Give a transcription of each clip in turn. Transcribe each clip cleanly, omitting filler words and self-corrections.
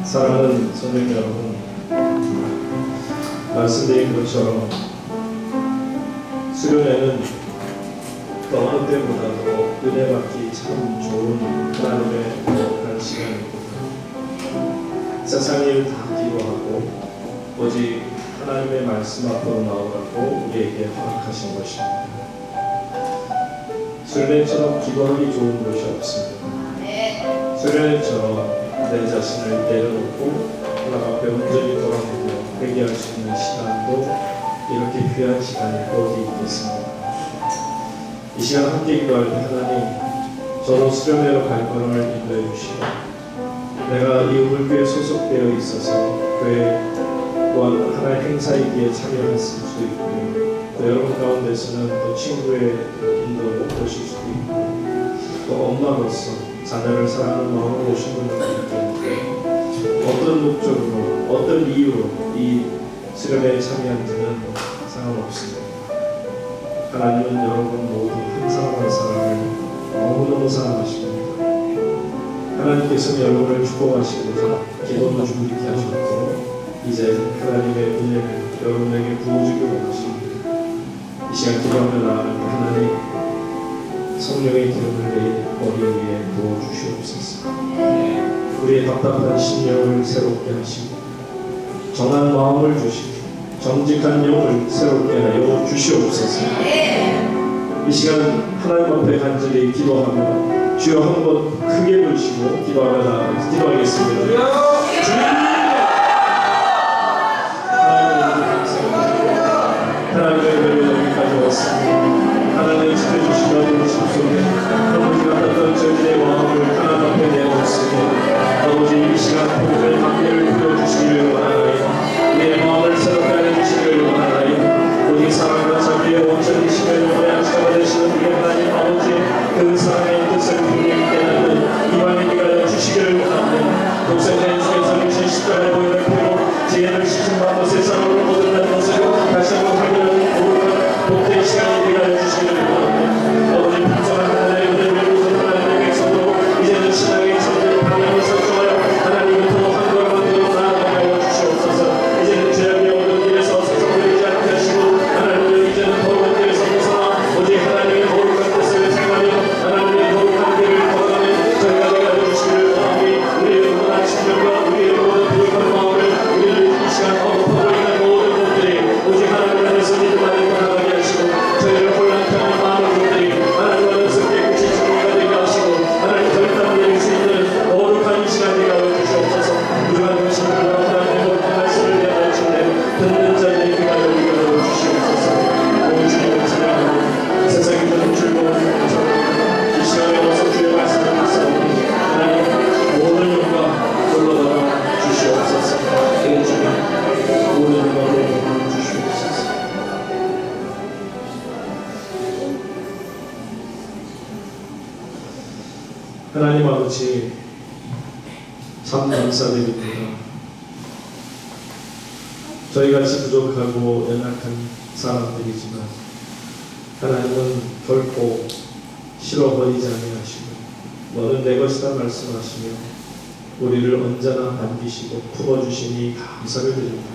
사랑하는 성도 여러분, 말씀드린 것처럼 수련회는 그 어느 때보다도 은혜 받기 참 좋은 하나님의 행복한 시간입니다. 세상 일 다 기도하고 오직 하나님의 말씀 앞으로 나오라고 우리에게 허락하신 것입니다. 수련회처럼 기도하기 좋은 곳이 없습니다. 수련회처럼 내 자신을 내려놓고 하나님 앞에 온전히 돌아보며 회개할 수 있는 시간도 이렇게 귀한 시간이 어디 있겠습니까? 이 시간 함께 기도할 때 하나님, 저도 수련회로 갈 걸음을 인도해 주시고 내가 이 우물교에 소속되어 있어서 교회 또한 하나의 행사이기에 참여했을 수도 있고, 또 여러분 가운데서는 또 친구의 인도를 못 보실 수도 있고, 또 엄마로서 자녀를 사랑하는 마음으로 오신 분들도 있겠는데, 어떤 목적으로 어떤 이유로 이 수련회에 참여한지는 상관없습니다. 하나님은 여러분 모두 한 사람 한 사람을 너무너무 사랑하십니다. 하나님께서는 여러분을 축복하시고자 기도도 준비케 하셨고 이제 하나님의 은혜를 여러분에게 부어주기 원하십니다. 이 시간 기도하며 나아갈 때 하나님 성령의 기름을 내 머리 위에 부어주시옵소서. 우리의 답답한 심령을 새롭게 하시고 정한 마음을 주시고 정직한 영을 새롭게 하여 주시옵소서. 이 시간 하나님 앞에 간절히 기도하며 주여 한번 크게 부르시고 기도하겠습니다. 주님! 하나님의 은혜로 여기까지 왔습니다. 하나님 지켜주시며 우리심 속에 아버지가 어떤 저희의 마음을 하나님 앞에 내놓습니다. 아버지 이 시간 복음의 관계를 부여주시기를 원하나이다. 우리의 마음을 새롭게 해주시기를 원하나이다. 우리 사랑과 자비의 원천이시며 영원의 안식처가 되시는 우리 하나님 아버지, 그 사랑의 뜻을 분명히 깨닫는 이방의 비가 주시기를 원합니다. 독생자의 중에서 주신 십자가의 보혈을 피로 지혜를 시신받고 세상으로 모든 것을 다시 한번 확인하는 거룩한 복된 시간이 되게 해주시기를 원합니다. 아버지 풍성한 하나님의 은혜를 우선 하나님의 백성으로 이제는 신앙의 선대로 방향을 설정하여 하나님을 더 한 걸음 한 걸음 나아가게 하여 주시옵소서. 이제는 죄악의 모든 길에서 세상을 이지 않게 하시고 하나님을 이제는 거룩한 길에서 벗어나 오직 하나님의 거룩한 뜻을 생각하며 하나님의 거룩한 길을 걸어가는 저희가 되게 하여 주시기를 원하오니 우리의 영원한 심령과 우리의 모든 부족한 마음을 우리를 이 시간 언급하고 있는 모든 것들이 오직 하나님 안에서 믿음 안에 나아가게 하시고 저희를 혼란케 하는 많은 것들이 하나님 안에서 깨끗이 정리가 되게 하시고 하나님 더 이상 내릴 수 있는 거룩한 이 시간 되게 하여 주시옵소서. 부족한 것들과 하나님의 거룩한 말씀을 내어주시되 듣는 자들에게 귀가 열리게 하여 주시옵소서. 오 주님을 찬양하고 세상이 주는 즐거운 것처럼 이 시간에 와서 주의 말씀을 듣사오니 하나님 모든 영광 돌려받아 주시옵소서. 예 주님 모든 영광 돌려받아 주시옵소서. 하나님 아버지 참 감사드립니다. 저희같이 부족하고 연약한 사람들이지만 하나님은 결코 실어버리지 아니하시고 너는 내 것이다 말씀하시며 우리를 언제나 반기시고 품어주시니 감사를 드립니다.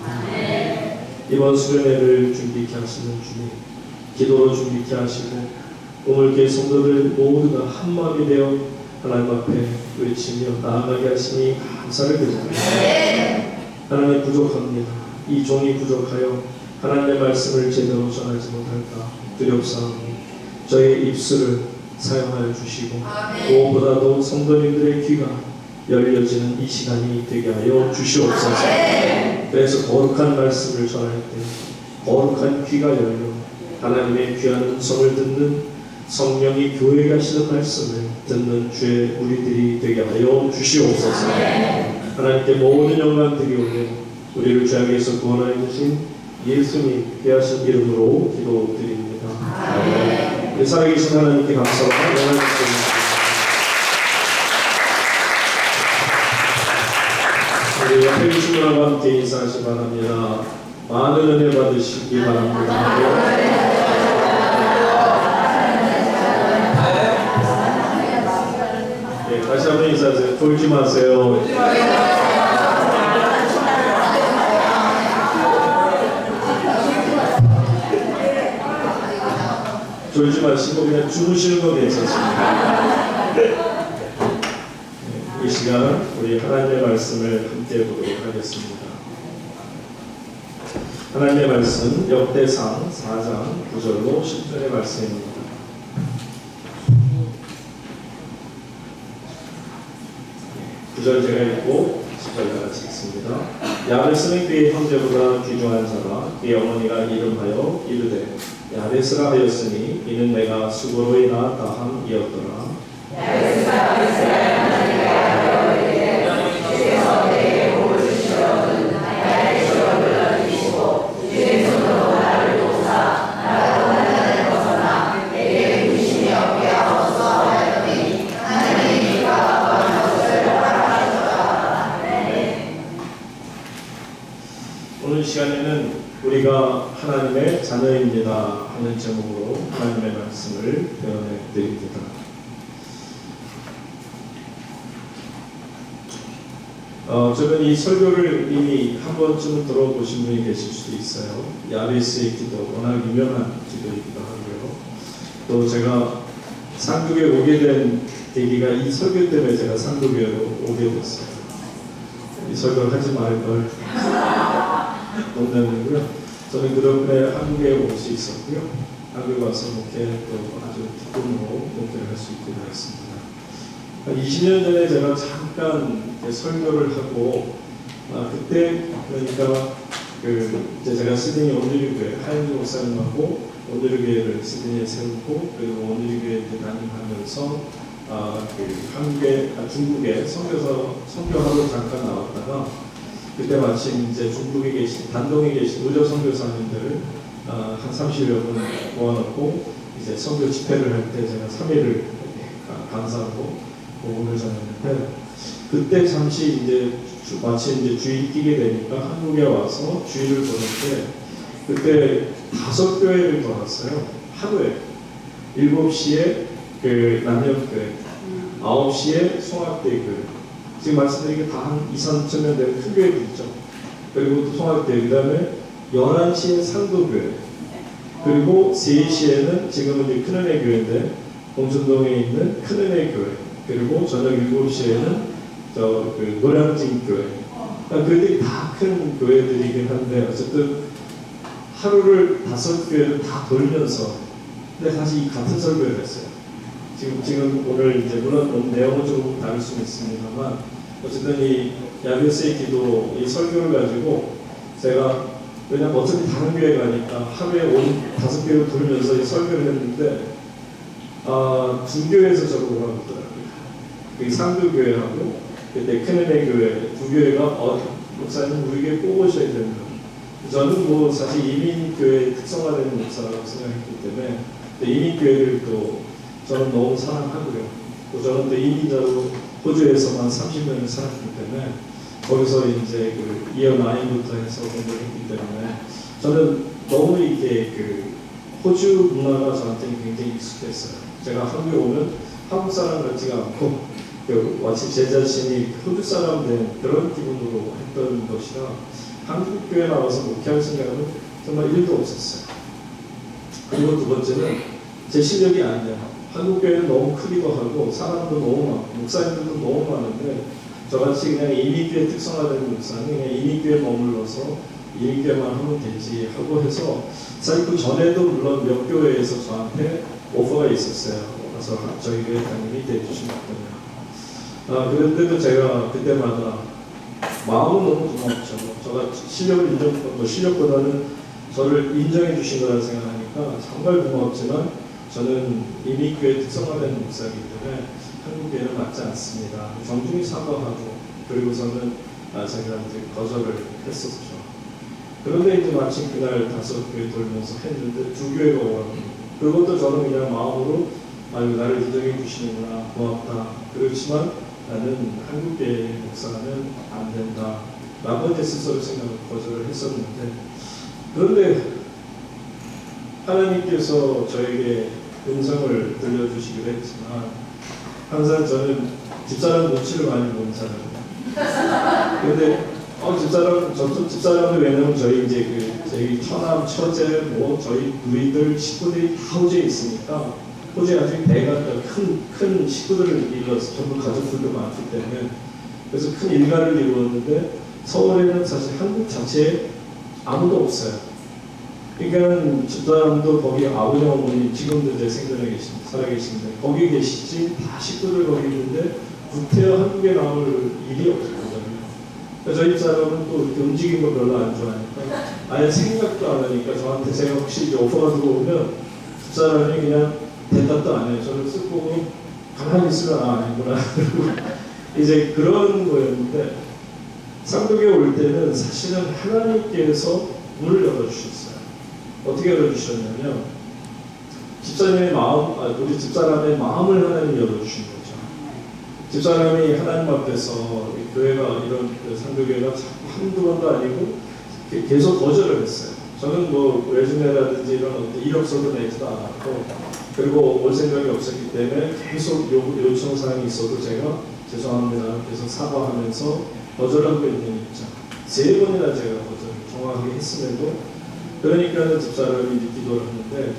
이번 수련회를 준비케 하시는 주님, 기도로 준비케 하시고 우물교회 성도들 모두가 한마음이 되어 하나님 앞에 외치며 나아가게 하시니 감사를 드립니다. 하나님 부족합니다. 이 종이 부족하여 하나님의 말씀을 제대로 전하지 못할까 두렵사오니 저희의 입술을 사용하여 주시고 무엇보다도 성도님들의 귀가 열려지는 이 시간이 되게 하여 주시옵소서. 그래서 거룩한 말씀을 전할 때 거룩한 귀가 열려 하나님의 귀한 음성을 듣는 성령이 교회에 하시는 말씀을 듣는 주의 우리들이 되게 하여 주시옵소서. 하나님께 모든 영광 드리오며 우리를 죄악에서 구원하여 주신 예수님 귀하신 이름으로 기도드립니다. 아멘. 살아계신 하나님께 감사와 영광을 드립니다. 우리 옆에 계신 분과 함께 인사하시 바랍니다. 많은 은혜 받으시기 바랍니다. 다시 한번 인사하세요. 졸지 마세요. 졸지 마시고 그냥 주무시는 거 괜찮습니다. 이 시간 우리 하나님의 말씀을 함께 보도록 하겠습니다. 하나님의 말씀 역대상 4장 9절로 10절의 말씀입니다. 구절 제가 읽고 10절 같이 읽습니다. 야베스는 그의 형제보다 귀중한 자라. 그의 어머니가 이름하여 이르되 야베스라 하였으니 이는 내가 수고로 인하 다함이었더라. 오늘 시간에는 우리가 하나님의 자녀입니다 하는 제목으로 하나님의 말씀을 배워내 드립니다. 저는 이 설교를 이미 한 번쯤은 들어보신 분이 계실 수도 있어요. 야베스의 기도, 워낙 유명한 기도이기도 하고요. 또 제가 상급에 오게 된 계기가 이 설교 때문에 제가 상급에로 오게 됐어요. 이 설교를 하지 말걸 농담이고요. 저는 그덕분에 한국에 올 수 있었고요. 한국에 와서 목회 또 아주 기쁨으로 목회를 할 수 있게 되었습니다. 한 20년 전에 제가 잠깐 설교를 하고 그때 그러니까 이제 제가 시드니 온누리교회 하영주 목사님하고 온누리교회를 시드니에 세우고 그리고 온누리교회 다니면서 한국에 중국에 선교하러 잠깐 나왔다가 그때 마침 이제 중국에 계신 단동에 계신 의료 선교사님들 한 30여 분 모아놓고 이제 선교 집회를 할 때 제가 3일을 강사하고 복음을 전했는데 그때 잠시 이제 마치 이제 주일 끼게 되니까 한국에 와서 주일을 보는데 그때 5교회를 돌았어요. 하루에 7시에 그 남녀교회, 9시에 송악대교회. 지금 말씀드린 게 다 한 2,3천 명 되는 큰 교회도 있죠. 그리고 또 송악대교회, 그 다음에 11시에 상도교회, 그리고 3시에는 지금은 이제 큰은혜 교회인데 공천동에 있는 큰은혜 교회, 그리고 저녁 7시에는 그 노량진 교회. 그러니까 그들이 다 큰 교회들이긴 한데 어쨌든 하루를 5교회를 다 돌면서 근데 사실 이 같은 설교를 했어요. 지금 오늘 이제 물론 내용은 조금 다를 수는 있습니다만 어쨌든 이 야베스의 기도 이 설교를 가지고 제가 왜냐면 어차피 다른 교회 가니까 하루에 5교회를 돌면서 이 설교를 했는데 두 교회에서 저를 오라고 하더라고요. 그 상도교회하고 그때 큰은혜 교회 두 교회가 목사님 우리에게 꼭 오셔야 된다. 저는 뭐 사실 이민교회 특성화되는 목사라고 생각했기 때문에 이민교회를 또 저는 너무 사랑하고요. 또 저는 또 이민자로 호주에서만 30년을 살았기 때문에 거기서 이제 그 이어 9부터 해서 공부를 했기 때문에 저는 너무 이게 그 호주 문화가 저한테 굉장히 익숙했어요. 제가 한국에 오면 한국 사람 같지가 않고 마치 제 자신이 호주 사람 된 그런 기분으로 했던 것이라 한국 교회 나와서 목회할 생각은 정말 1도 없었어요. 그리고 두 번째는 제 실력이 아니에요. 한국 교회는 너무 크기도 하고 사람도 너무 많고 목사님들도 너무 많은데 저같이 그냥 이민교회 특성화된 목사는 그냥 이민교회 머물러서 이민교회만 하면 되지 하고 해서 사실 그 전에도 물론 몇 교회에서 저한테 오퍼가 있었어요. 그래서 저희 교회 당연히 대주시면 그런데도 제가 그때마다 마음은 너무 고맙죠. 제가 실력을 실력보다는 저를 인정해 주신 거라 생각하니까 정말 고맙지만 저는 이민교회 특성화된 목사이기 때문에 한국교회는 맞지 않습니다. 정중히 사과하고 그리고서는 제가 이제 거절을 했었죠. 그런데 이제 마침 그날 5교회 돌면서 했는데 2교회가 오라고 그것도 저는 그냥 마음으로 나를 인정해 주시는구나 고맙다. 그렇지만 나는 한국교회 목사는 안 된다. 나머지 스스로 생각을 거절을 했었는데 그런데 하나님께서 저에게 음성을 들려주시기로 했지만 항상 저는 집사람 눈치를 많이 보는 사람이에요. 그런데 집사람도 왜냐면 저희 이제 그 저희 처남, 처제, 뭐 저희 누이들 식구들이 다 호주에 있으니까 호주에 아직 대가 큰 식구들을 이뤄서 전부 가족들도 많기 때문에 그래서 큰 일가를 이루었는데 서울에는 사실 한국 자체에 아무도 없어요. 그러니까 집사람도 거기 아버지 어머니 지금도 이제 생존해 계신데 살아계신데 거기 계시지 다 식구들 거기 있는데 구태여 한국에 나올 일이 없거든요. 저희 집사람은 또 이렇게 움직이는 거 별로 안 좋아하니까 아예 생각도 안 하니까 저한테 제가 혹시 이제 오퍼가 들어오면 집사람이 그냥 대답도 안 해요. 저를 쓱 보고 가만히 있으면 아니구나. 그리고 이제 그런 거였는데 상독에 올 때는 사실은 하나님께서 문을 열어주셨어요. 어떻게 열어주셨냐면 집사님의 마음, 우리 집사람의 마음을 하나님 열어주신 거죠. 집사람이 하나님 앞에서 교회가 이런 상도교회가 한두 번도 아니고 계속 거절을 했어요. 저는 뭐 레주메라든지 이런 어떤 이력서도 내지도 않았고 그리고 올 생각이 없었기 때문에 계속 요청사항이 있어도 제가 죄송합니다 계속 사과하면서 거절하고 있는 입장. 3번이나 제가 거절을 정확하게 했음에도 그러니까는 집사람이 기도를 하는데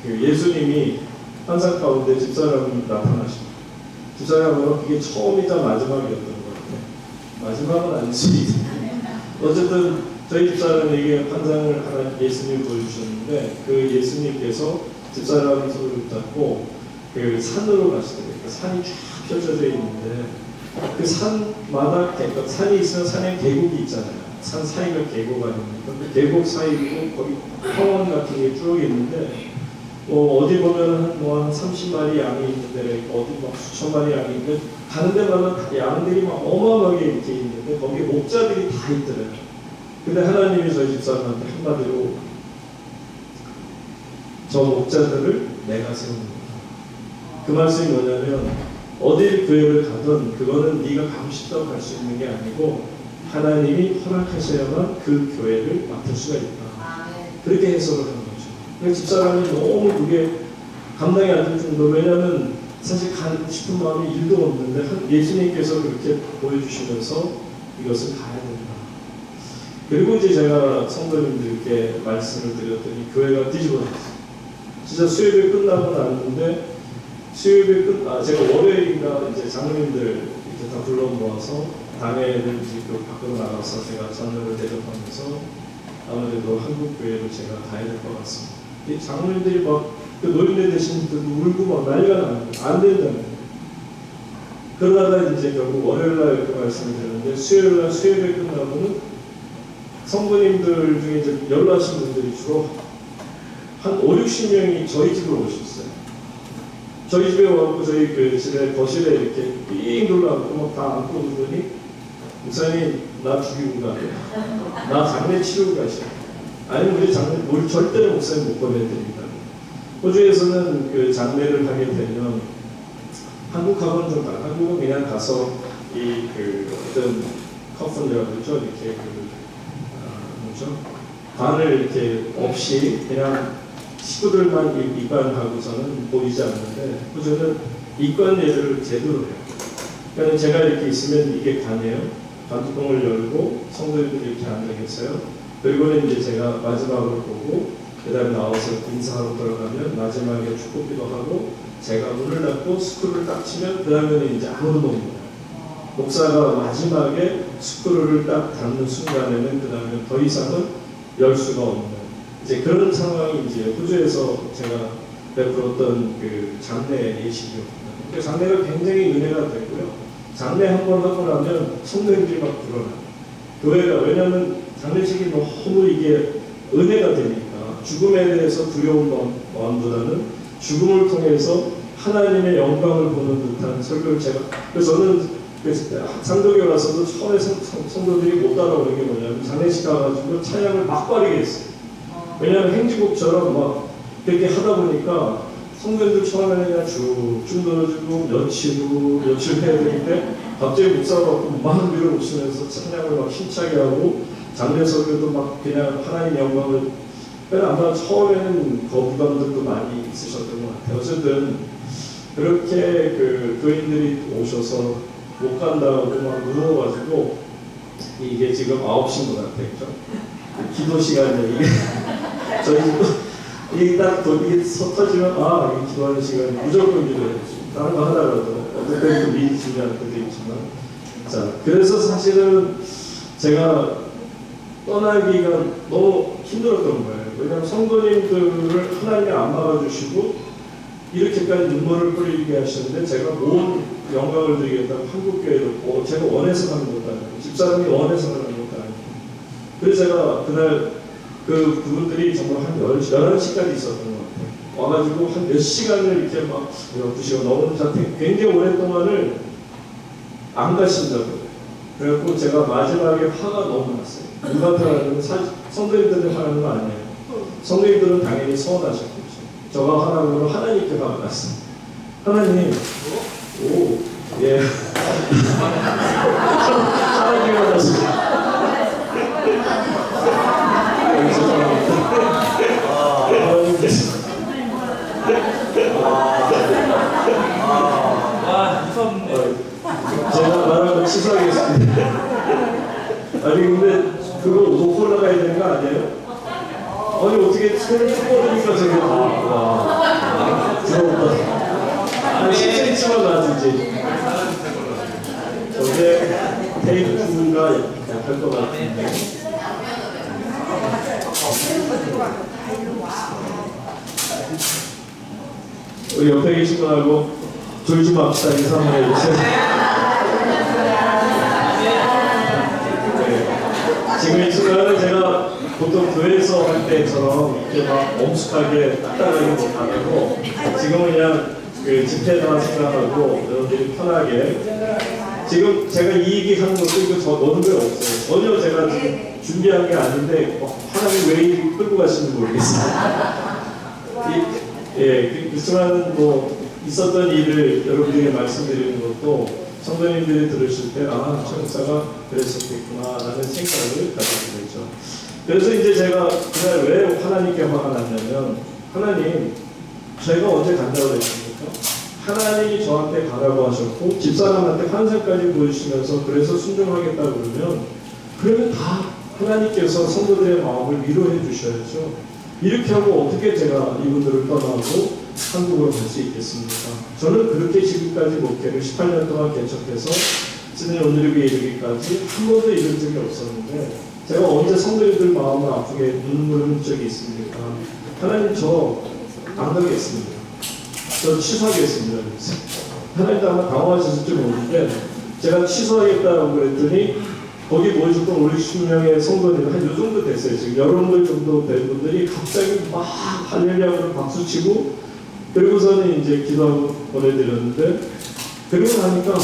그 예수님이 환상 가운데 집사람이 나타나십니다. 집사람은 그게 처음이자 마지막이었던 것 같아요. 마지막은 아니지. 어쨌든 저희 집사람에게 환상을 하나 예수님이 보여주셨는데 그 예수님께서 집사람이 손을 붙잡고 그 산으로 가시더래요. 그 산이 쫙 펼쳐져 있는데 그 산마다 산이 있으면 산에 계곡이 있잖아요. 산 사이가 계곡 아닙니까? 그 계곡 사이고 거기 평원 같은 게 쭉 있는데 어디 보면 한 30마리 양이 있는데 어디 막 수천 마리 양이 있는데 가는 데마다 양들이 막 어마어마하게 이렇게 있는데 거기에 목자들이 다 있더래요. 근데 하나님이 저희 집사람한테 한마디로 저 목자들을 내가 세우는 거다. 그 말씀이 뭐냐면 어디 교회를 가든 그거는 네가 가고 싶다고 갈 수 있는 게 아니고 하나님이 허락하셔야만 그 교회를 맡을 수가 있다. 그렇게 해석을 하는 거죠. 그래서 집사람이 너무 그게 감당이 안 될 정도로 왜냐하면 사실 가고 싶은 마음이 1도 없는데 예수님께서 그렇게 보여주시면서 이것을 가야 된다. 그리고 이제 제가 성도님들께 말씀을 드렸더니 교회가 뒤집어졌어요. 진짜 수요일이 끝나고 났는데 수요일이 제가 월요일인가 이제 장로님들 이렇게 다 불러 모아서 당회를 이제 밖으로 나가서 제가 장로를 대접하면서 아무래도 한국 교회로 제가 가야 될 것 같습니다. 이 장로님들이 막 그 노인네 되신 분들 울고 막 난리가 나는 거예요. 안 된다는 거예요. 그러다가 이제 결국 월요일날 이렇게 말씀을 드렸는데 수요일날 수요일에 끝나고는 성도님들 중에 이제 연락하신 분들이 주로 한 5-60명이 저희 집으로 오셨어요. 저희 집에 와서 저희 그 집에 거실에 이렇게 삥 둘러앉고 막 다 안고 오더니 목사님 나 죽이고 가요. 나 장례 치르고 가시오. 아니면 우리 절대로 목사님 못 보내드립니다. 호주에서는 그 장례를 하게 되면 한국하고는 좀 다르고 한국은 그냥 가서 그 어떤 커플이라고 그러죠. 이렇게 뭐죠? 관을 이렇게 없이 그냥 식구들만 입관하고서는 보이지 않는데 호주는 입관 예배를 제대로 해요. 그러니까 제가 이렇게 있으면 이게 관이에요. 관뚜껑을 열고 성도님들이 이렇게 앉아 계세요. 그리고는 이제 제가 마지막으로 보고 그 다음에 나와서 인사하러 들어가면 마지막에 축복기도 하고 제가 문을 닫고 스크루를 딱 치면 그 다음에는 이제 아무도 없는 거예요. 목사가 마지막에 스크루를 딱 닫는 순간에는 그 다음에 더 이상은 열 수가 없는 이제 그런 상황이 이제 호주에서 제가 베풀었던 그 장례 예식이었거든요. 그 장례가 굉장히 은혜가 됐고요. 장례 한 번 하고 나면 성도님들이 막 불어나요. 교회가 왜냐하면 장례식이 너무 이게 은혜가 되니까 죽음에 대해서 두려운 마음보다는 죽음을 통해서 하나님의 영광을 보는 듯한 설교를 그래서 저는 상도교 가서도 처음에 성도들이 못 따라오는 게 뭐냐면 장례식 가가지고 찬양을 막 빠르게 했어요. 왜냐하면 행지곡처럼 막 그렇게 하다 보니까 성도님들 처음에는 그냥 쭉쭉 들어주고 며칠 해야 되는데 갑자기 목사가 막 밀어붙이면서 찬양을 막 힘차게 하고 장례 설교도 막 그냥 하나님 영광을 아마 처음에는 거부감들도 많이 있으셨던 것 같아요. 어쨌든 그렇게 그 교인들이 오셔서 못 간다고 막 누워가지고 이게 지금 9시인 것 같아요. 그렇죠? 기도 시간이에요. 이게 저희도 이게 딱 이게 터지면 이게 기도하는 시간이 무조건 기도해요. 다른 거 하다가도 어떨 때는 또 미리 준비하는 때도 있지만 자 그래서 사실은 제가 떠나기가 너무 힘들었던 거예요. 왜냐하면 성도님들을 하나님이 안 막아주시고 이렇게까지 눈물을 흘리게 하시는데 제가 온 영광을 드리겠다고 한국교회도 제가 원해서 가는 것도 아니고 집사람이 원해서 가는 것도 아니고 그래서 제가 그날 그분들이 정말 한 11시까지 있었던 것 같아요. 와가지고 한 몇 시간을 이렇게 막 12시간 넘는 자태 굉장히 오랫동안을 안 가신다고. 그래갖고 제가 마지막에 화가 너무 났어요. 누구한테 하는 성도님들한테 화나는 거 아니에요. 성도님들은 당연히 서운하셨겠죠. 저가 화나는 건 하나님께 화가 났어요. 하나님, 예. 하나님께 화났어요. 제가 말한 거 취소하겠습니다. 아니 근데 그거 놓고 올라가야 되는 거 아니에요? 아니 어떻게 손을 쭉 뻗으니까 저게 부러웠다. 한 10cm만 놔주지. 저게 테이프가 약할 것 같은데. 우리 옆에 계신 분하고 졸지 맙시다 인사 한번 해주세요. 네. 지금 이 순간은 제가 보통 교회에서 할 때처럼 이렇게 막 엄숙하게 딱딱하게 못하고 지금은 그냥 그 집회만 생각하고 여러분들이 편하게 지금 제가 이 얘기 하는 것도 이거 저 노는 게 없어요. 전혀 제가 지금 준비한 게 아닌데 하나님 왜 이렇게 끌고 가시는지 모르겠어요. 그렇지만 뭐 있었던 일을 여러분들에게 말씀드리는 것도 성도님들이 들으실 때 최목사가 그랬었겠구나 라는 생각을 가지게 되죠. 그래서 이제 제가 그날 왜 하나님께 화가 났냐면 하나님 제가 언제 간다고 그랬습니까? 하나님이 저한테 가라고 하셨고 집사람한테 환상까지 보여주시면서 그래서 순종하겠다 그러면 다 하나님께서 성도들의 마음을 위로해 주셔야죠. 이렇게 하고 어떻게 제가 이분들을 떠나고 한국으로 갈 수 있겠습니까? 저는 그렇게 지금까지 목회를 18년 동안 개척해서 시드니 온누리교에 이르기까지 한 번도 이런 적이 없었는데 제가 언제 성도님들 마음을 아프게 눈물을 흘린 적이 있습니까? 하나님 저 안 가겠습니다. 저 취소하겠습니다. 하나님도 아마 당황하셨을지 모르는데 제가 취소하겠다고 그랬더니 거기 모여있던 50명의 성도님 한 요 정도 됐어요. 지금 여러분들 정도 된 분들이 갑자기 막 할렐루야로 박수치고 그리고서는 이제 기도하고 보내드렸는데 그리고 나니까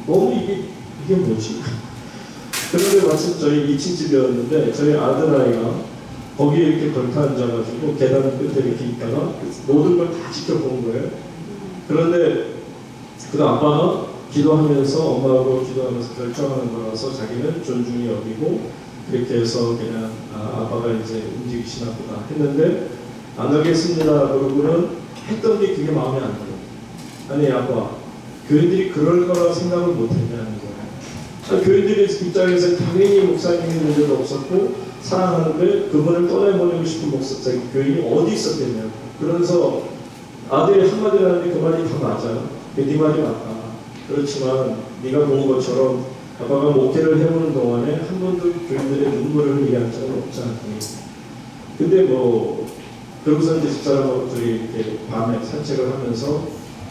너무 이게 뭐지? 그런데 마침 저희 2층 집이었는데 저희 아들아이가 거기에 이렇게 걸터 앉아가지고 계단 끝에 이렇게 있다가 모든 걸 다 지켜본 거예요. 그런데 그 아빠가 기도하면서 엄마하고 기도하면서 결정하는 거라서 자기는 존중이 여기고 그렇게 해서 그냥 아빠가 이제 움직이시나 보다 했는데 안 하겠습니다 그러고는 했던 게 그게 마음에 안 들어요. 아니 아빠 교인들이 그럴 거라 생각을 못 했냐는 거예요. 교인들의 입장에서 당연히 목사님이 문제도 없었고 사랑하는데 그분을 떠내보내고 싶은 교인이 어디 있었겠냐고. 그러면서 아들이 한마디를 하는데 그 말이 다 맞아요. 네 말이 맞다. 그렇지만 네가 본 것처럼 아빠가 목회를 해보는 동안에 한 번도 교인들의 눈물을 흘리게 한 적은 없지 않니. 근데 그러고서 이제 집사람하고 둘이 이렇게 밤에 산책을 하면서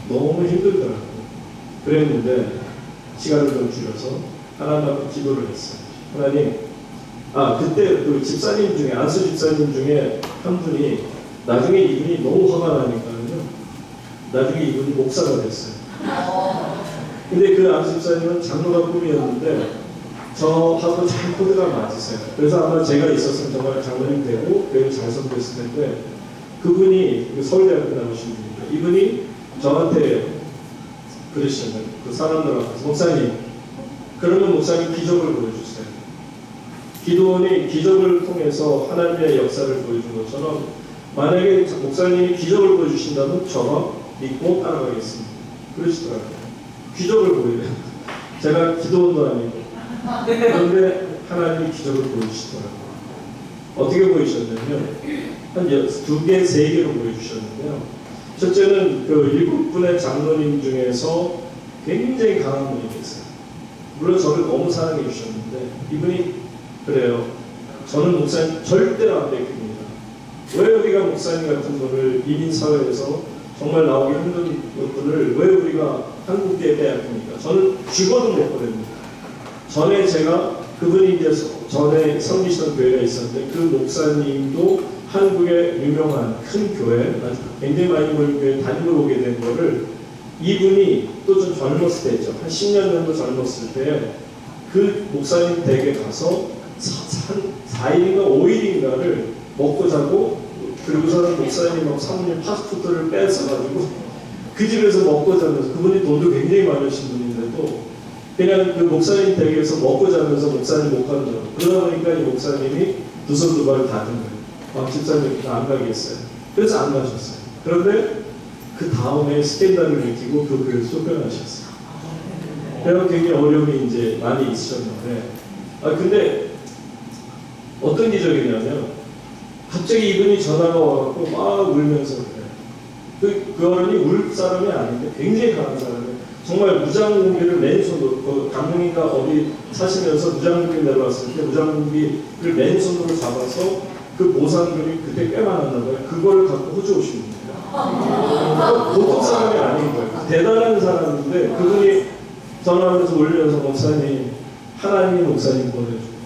너무 힘들더라고요. 그랬는데 시간을 좀 줄여서 하나님하고 기도를 했어요. 하나님, 그때 그 집사님 중에 안수 집사님 중에 한 분이 나중에 이분이 너무 화가 나니까요. 나중에 이분이 목사가 됐어요. 근데 그 안수 집사님은 장로가 꿈이었는데 저하고 잘 코드가 맞으세요. 그래서 아마 제가 있었으면 정말 장로님 되고 교회를 잘 섬겼을 텐데 그분이 서울대학교 나오신 분입니다. 이분이 저한테 그러시는 그 사람들 앞에서 목사님 그러면 목사님 기적을 보여주세요. 기도원이 기적을 통해서 하나님의 역사를 보여준 것처럼 만약에 목사님이 기적을 보여주신다면 저가 믿고 따라가겠습니다. 그러시더라고요. 기적을 보여요. 제가 기도원도 아니고 그런데 하나님이 기적을 보여주시더라고요. 어떻게 보이셨냐면 한 2개, 3개로 보여주셨는데요. 첫째는 그 7분의 장로님 중에서 굉장히 강한 분이 계세요. 물론 저를 너무 사랑해 주셨는데 이분이 그래요. 저는 목사님 절대로 안 뺏깁니다. 왜 우리가 목사님 같은 분을 이민 사회에서 정말 나오기 힘든 것들을 왜 우리가 한국에 빼앗깁니까? 저는 죽어도 못 보냅니다. 전에 제가 그분이 이제 전에 섬기시던 교회가 있었는데 그 목사님도 한국의 유명한 큰 교회, 굉장히 많이 모인 교회 담임으로 오게 된 거를 이분이 또 좀 젊었을 때죠. 한 10년 정도 젊었을 때 그 목사님 댁에 가서 4일인가 5일인가를 먹고 자고 그리고서는 목사님하고 사모님 파스포트를 뺏어가지고 그 집에서 먹고 자면서 그분이 돈도 굉장히 많으신 분인데도 그냥 그 목사님 댁에서 먹고 자면서 목사님 못 가는 줄 그러다 보니까 이 목사님이 두 손 두 발 닫은 거예요. 집사님 안 가겠어요. 그래서 안 가셨어요. 그런데 그 다음에 스캔들을 느끼고 그 교회를 쫓겨나셨어요. 그래서 굉장히 어려움이 이제 많이 있으셨는데 근데 어떤 기적이냐면 갑자기 이분이 전화가 와갖고 막 울면서 그래요. 그 어른이 울 사람이 아닌데 굉장히 강한 사람이에요. 정말 무장공비를 맨손으로 그 강릉인가 어디 사시면서 무장공비 내려왔을 때 무장공비를 맨손으로 잡아서 그 보상금이 그때 꽤 많았나 봐요. 그걸 갖고 호주 오신 거예요. 보통 사람이 아닌 거예요. 대단한 사람인데 그분이 전화하면서 울면서 목사님 하나님이 목사님 보내주고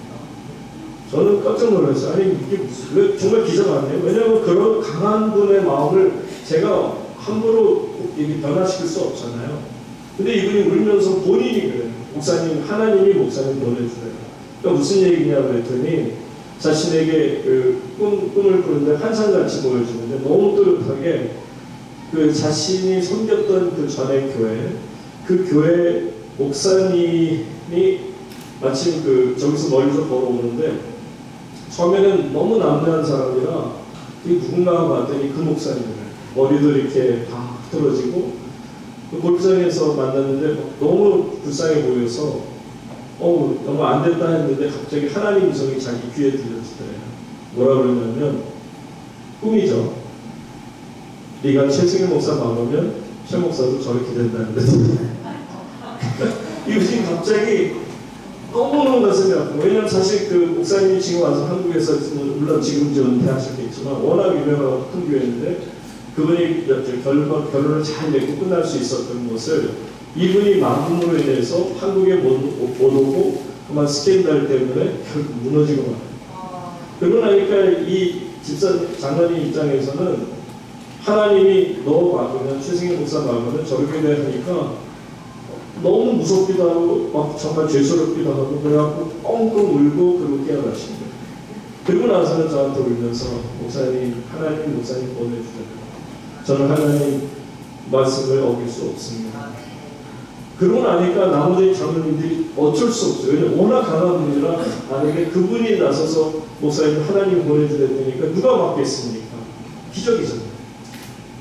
저는 깜짝 놀랐어요. 아니 이게 무슨 정말 기적 아니에요? 왜냐하면 그런 강한 분의 마음을 제가 함부로 이게 변화시킬 수 없잖아요. 근데 이분이 울면서 본인이 그래요. 목사님 하나님이 목사님 보내주래요. 그러니까 무슨 얘기냐 그랬더니 자신에게 그 꿈을 꾸는데 환상같이 보여주는데 너무 또렷하게 그 자신이 섬겼던 그 전의 교회 그 교회 목사님이 마침 그 저기서 멀리서 걸어오는데 처음에는 너무 남대한 사람이라 누군가 봤더니 그 목사님을 머리도 이렇게 다 틀어지고 그 골프장에서 만났는데 너무 불쌍해 보여서 너무 안 됐다 했는데 갑자기 하나님 음성이 자기 귀에 들려주더래요. 뭐라 그러냐면 꿈이죠. 네가 최승일 목사 막으면 최 목사도 저렇게 된다는데 이것이 갑자기 너무너무 가슴이 아프고 왜냐면 사실 그 목사님이 지금 와서 한국에서 물론 지금 이제 은퇴하셨겠지만 워낙 유명하고 큰 교회인데 그분이 결론을 잘 맺고 끝날 수 있었던 것을 이분이 만금으로 인해서 한국에 못 오고 그만 스캔들 때문에 결국 무너지고 말아요. 그러고 나니까 이 집사 장로님 입장에서는 하나님이 너 막으면 최승희 목사 막으면 저렇게 되니까 너무 무섭기도 하고 막 정말 죄스럽기도 하고 그래갖고 엉엉 울고 그러고 깨어나신 거예요. 그리고 나서는 저한테 울면서 목사님 하나님 목사님 보내주세요. 저는 하나님 말씀을 어길 수 없습니다. 그러고 나니까 나머지 장로님들이 어쩔 수 없어요. 왜냐면 워낙 강한 분이라 만약에 그분이 나서서 목사님 하나님 보내주랬다니까 누가 막겠습니까? 기적이잖아요.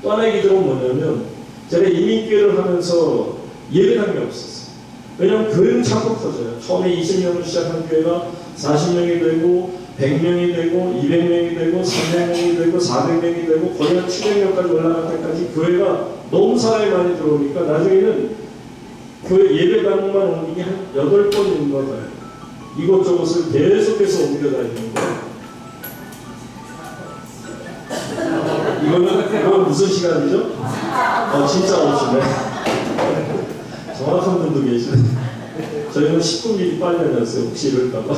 또 하나의 기적은 뭐냐면 제가 이민교회를 하면서 예배당이 없었어요. 왜냐하면 교회는 자꾸 커져요. 처음에 20명으로 시작한 교회가 40명이 되고 100명이 되고 200명이 되고 300명이 되고 400명이 되고 거의 한 700명까지 올라갈 때까지 교회가 너무 사람이 많이 들어오니까 나중에는 교회 예배당만 옮기기 한 8번인가 봐요. 이곳저곳을 계속해서 옮겨 다니는 거예요. 이건 무슨 시간이죠? 진짜 오시네. 정확한 분도 계시네. 저희는 10분 미리 빨리 다녔어요. 혹시 이럴까봐.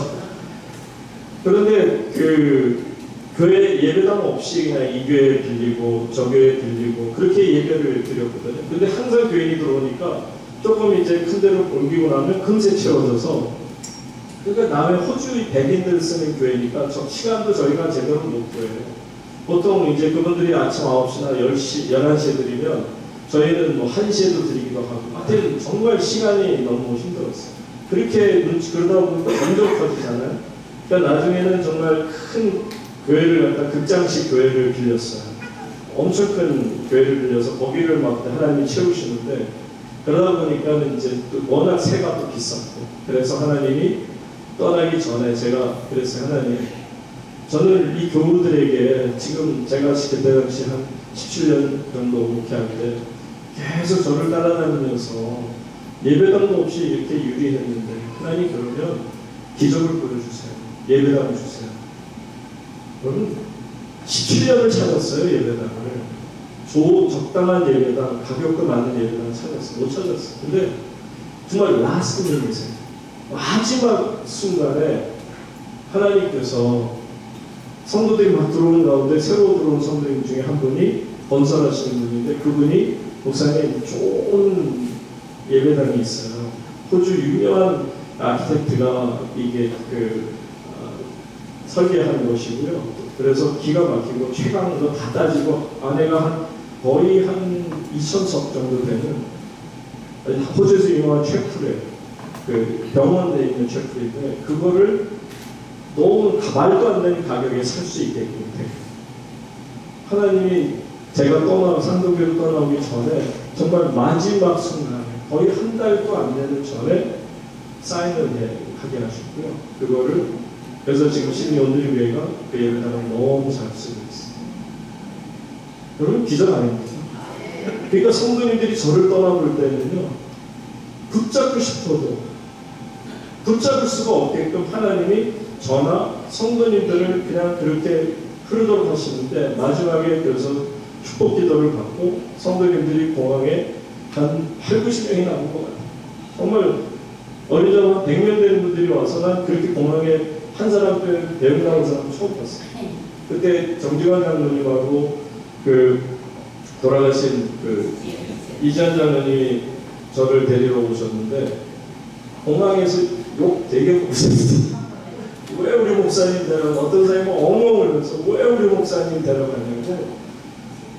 그런데 그 교회 예배당 없이 그냥 이 교회 빌리고 저 교회 빌리고 그렇게 예배를 드렸거든요. 근데 항상 교인이 들어오니까 조금 이제 큰 데로 옮기고 나면 금세 채워져서 그러니까 남의 호주 백인들 쓰는 교회니까 시간도 저희가 제대로 못 구해요. 보통 이제 그분들이 아침 9시나 10시, 11시에 드리면 저희는 뭐 1시에도 드리기도 하고 하여튼 정말 시간이 너무 힘들었어요. 그렇게 그러다 보니까 점점 커지잖아요. 그러니까 나중에는 정말 큰 교회를 갖다 극장식 교회를 빌렸어요. 엄청 큰 교회를 빌려서 거기를 막 하나님이 채우시는데 그러다 보니까 이제 또 워낙 세가 또 비쌌고 그래서 하나님이 떠나기 전에 제가 그랬어요. 하나님 저는 이 교우들에게 지금 제가 그때 당시 한 17년 정도 목회하는데 계속 저를 따라다니면서 예배당도 없이 이렇게 유리했는데 하나님 그러면 기적을 보여주세요. 예배당 주세요. 저는 17년을 찾았어요. 예배당을. 적당한 예배당, 가격도 맞는 예배당을 찾았어요. 못 찾았어요. 근데 정말 라스트 미닛에 마지막 순간에 하나님께서 성도들이 막 들어오는 가운데 새로 들어온 성도님 중에 한 분이 건설하시는 분인데 그분이 목사님 좋은 예배당이 있어요. 호주 유명한 아키텍트가 이게 설계한 곳이고요. 그래서 기가 막히고 최강도 다 따지고 안에가 거의 한 2,000석 정도 되는 호주에서 유명한 최프레 그 병원에 있는 최프레인데 그거를 너무 말도 안 되는 가격에 살 수 있게끔 돼. 하나님이 제가 상도교로 떠나오기 전에 정말 마지막 순간에 거의 한 달도 안 되는 전에 사인을 하게 하셨고요. 그거를 그래서 지금 시드니 온누리교회가 그 예배당을 너무 잘 쓰고 있어요. 여러분 기적 아닙니까? 그러니까 성도님들이 저를 떠나볼 때는요 붙잡고 싶어도 붙잡을 수가 없게끔 하나님이 저나 성도님들을 그냥 그렇게 흐르도록 하시는데 마지막에 그래서 축복 기도를 받고 성도님들이 공항에 한 80-90명이 남은 것 같아요. 정말 어린 한 100명 되는 분들이 와서 난 그렇게 공항에 한 사람 빼고 배웅 나온 사람 처음 봤어요. 그때 정지관 장로님하고 돌아가신 이지한 장로님이 저를 데리러 오셨는데 공항에서 욕 되게 먹고 있었어요. 왜 우리 목사님 데려가? 어떤 사람이 엉엉 울면서 왜 우리 목사님 데려가냐고.